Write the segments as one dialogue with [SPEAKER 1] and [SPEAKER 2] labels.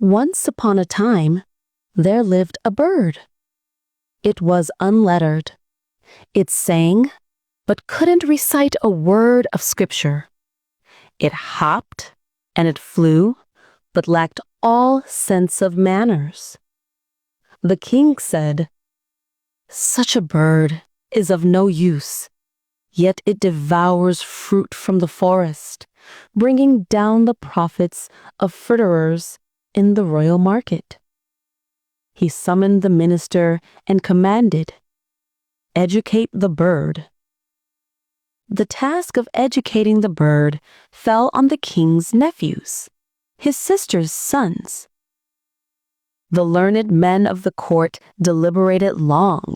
[SPEAKER 1] Once upon a time, there lived a bird. It was unlettered. It sang, but couldn't recite a word of scripture. It hopped and it flew, but lacked all sense of manners. The king said, "Such a bird is of no use, yet it devours fruit from the forest, bringing down the profits of fritterers in the royal market." He summoned the minister and commanded, "Educate the bird." The task of educating the bird fell on the king's nephews, his sister's sons. The learned men of the court deliberated long.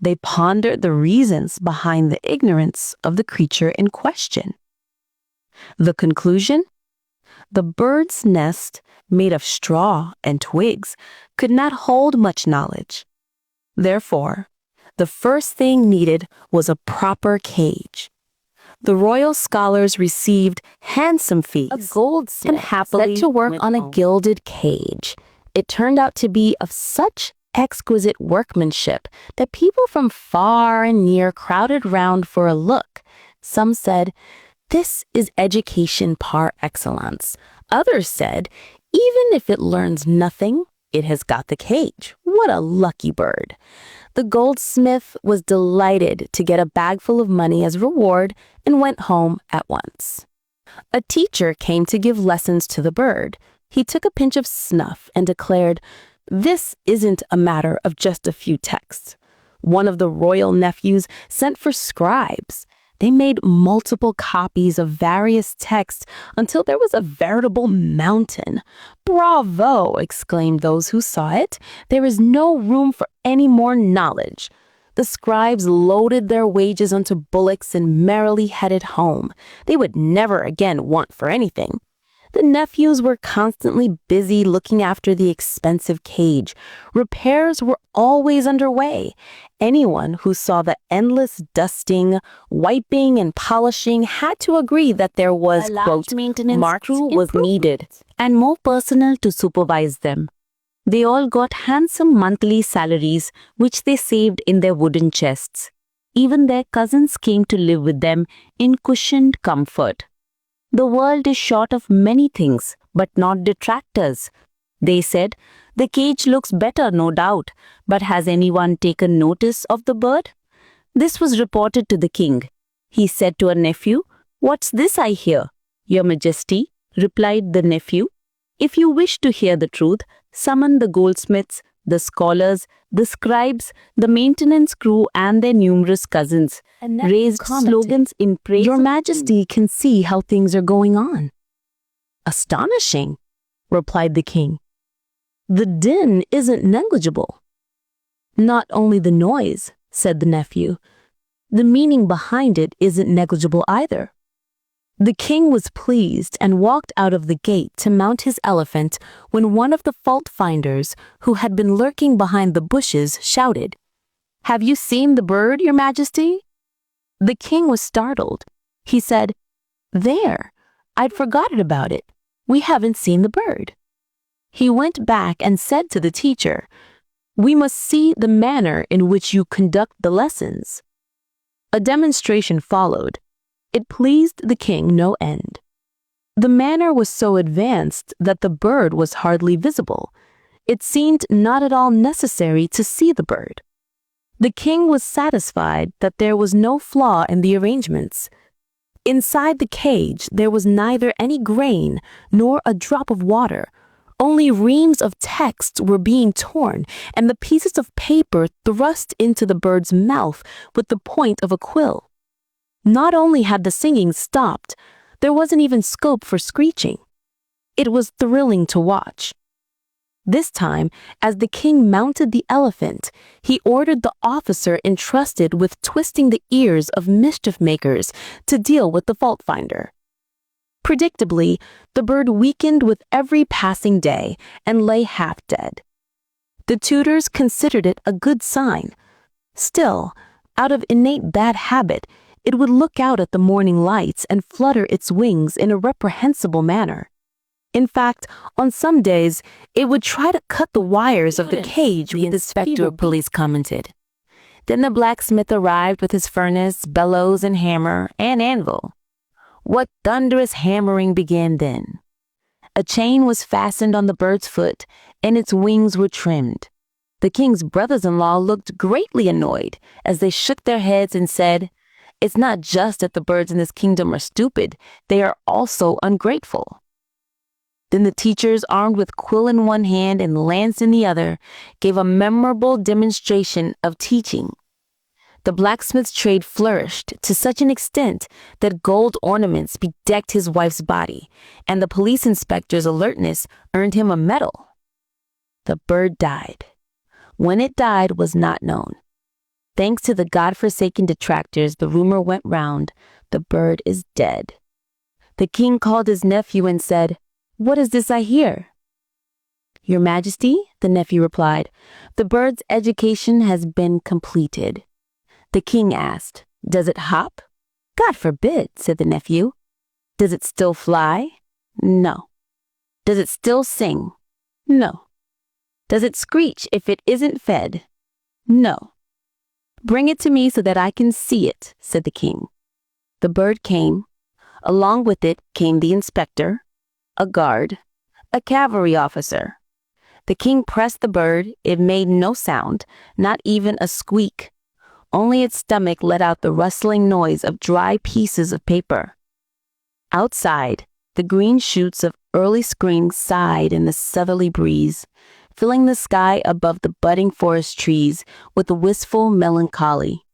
[SPEAKER 1] They pondered the reasons behind the ignorance of the creature in question. The conclusion? The bird's nest, made of straw and twigs, could not hold much knowledge. Therefore, the first thing needed was a proper cage. The royal scholars received handsome fees.
[SPEAKER 2] A goldsmith
[SPEAKER 1] and happily
[SPEAKER 2] set to work
[SPEAKER 1] went
[SPEAKER 2] on a
[SPEAKER 1] home.
[SPEAKER 2] gilded cage. It turned out to be of such exquisite workmanship that people from far and near crowded round for a look. Some said, "This is education par excellence." Others said, "Even if it learns nothing, it has got the cage. What a lucky bird." The goldsmith was delighted to get a bag full of money as reward and went home at once. A teacher came to give lessons to the bird. He took a pinch of snuff and declared, "This isn't a matter of just a few texts." One of the royal nephews sent for scribes. They made multiple copies of various texts until there was a veritable mountain. "Bravo!" exclaimed those who saw it. "There is no room for any more knowledge." The scribes loaded their wages onto bullocks and merrily headed home. They would never again want for anything. The nephews were constantly busy looking after the expensive cage. Repairs were always underway. Anyone who saw the endless dusting, wiping, and polishing had to agree that there was,
[SPEAKER 1] A large
[SPEAKER 2] quote,
[SPEAKER 1] maintenance
[SPEAKER 2] marked
[SPEAKER 1] crew was needed,
[SPEAKER 2] improvement.
[SPEAKER 1] and more personnel to supervise them. They all got handsome monthly salaries, which they saved in their wooden chests. Even their cousins came to live with them in cushioned comfort. "The world is short of many things, but not detractors," they said. "The cage looks better, no doubt, but has anyone taken notice of the bird?" This was reported to the king. He said to a nephew, "What's this I hear?" "Your Majesty," replied the nephew, "if you wish to hear the truth, summon the goldsmiths, the scholars, the scribes, the maintenance crew, and their numerous cousins." Raised slogans in praise. "Your Majesty can see how things are going on." "Astonishing," replied the king. "The din isn't negligible." "Not only the noise," said the nephew. "The meaning behind it isn't negligible either." The king was pleased and walked out of the gate to mount his elephant when one of the fault-finders, who had been lurking behind the bushes, shouted, "Have you seen the bird, Your Majesty?" The king was startled. He said, "There, I'd forgotten about it. We haven't seen the bird." He went back and said to the teacher, "We must see the manner in which you conduct the lessons." A demonstration followed. It pleased the king no end. The manner was so advanced that the bird was hardly visible. It seemed not at all necessary to see the bird. The king was satisfied that there was no flaw in the arrangements. Inside the cage there was neither any grain nor a drop of water. Only reams of text were being torn and the pieces of paper thrust into the bird's mouth with the point of a quill. Not only had the singing stopped, there wasn't even scope for screeching. It was thrilling to watch. This time, as the king mounted the elephant, he ordered the officer entrusted with twisting the ears of mischief makers to deal with the fault finder. Predictably, the bird weakened with every passing day and lay half dead. The tutors considered it a good sign. Still, out of innate bad habit, it would look out at the morning lights and flutter its wings in a reprehensible manner.
[SPEAKER 2] In fact, on some days, it would try to cut the wires of the cage, the inspector of police commented. Then the blacksmith arrived with his furnace, bellows, and hammer, and anvil. What thunderous hammering began then! A chain was fastened on the bird's foot, and its wings were trimmed. The king's brothers-in-law looked greatly annoyed as they shook their heads and said, "It's not just that the birds in this kingdom are stupid, they are also ungrateful." Then the teachers, armed with quill in one hand and lance in the other, gave a memorable demonstration of teaching. The blacksmith's trade flourished to such an extent that gold ornaments bedecked his wife's body, and the police inspector's alertness earned him a medal. The bird died. When it died was not known. Thanks to the godforsaken detractors, the rumor went round, the bird is dead. The king called his nephew and said, "What is this I hear?" "Your Majesty," the nephew replied, "the bird's education has been completed." The king asked, "Does it hop?" "God forbid," said the nephew. "Does it still fly?" "No." "Does it still sing?" "No." "Does it screech if it isn't fed?" "No." "Bring it to me so that I can see it," said the king. The bird came. Along with it came the inspector, a guard, a cavalry officer. The king pressed the bird. It made no sound, not even a squeak. Only its stomach let out the rustling noise of dry pieces of paper. Outside, the green shoots of early spring sighed in the southerly breeze, filling the sky above the budding forest trees with a wistful melancholy.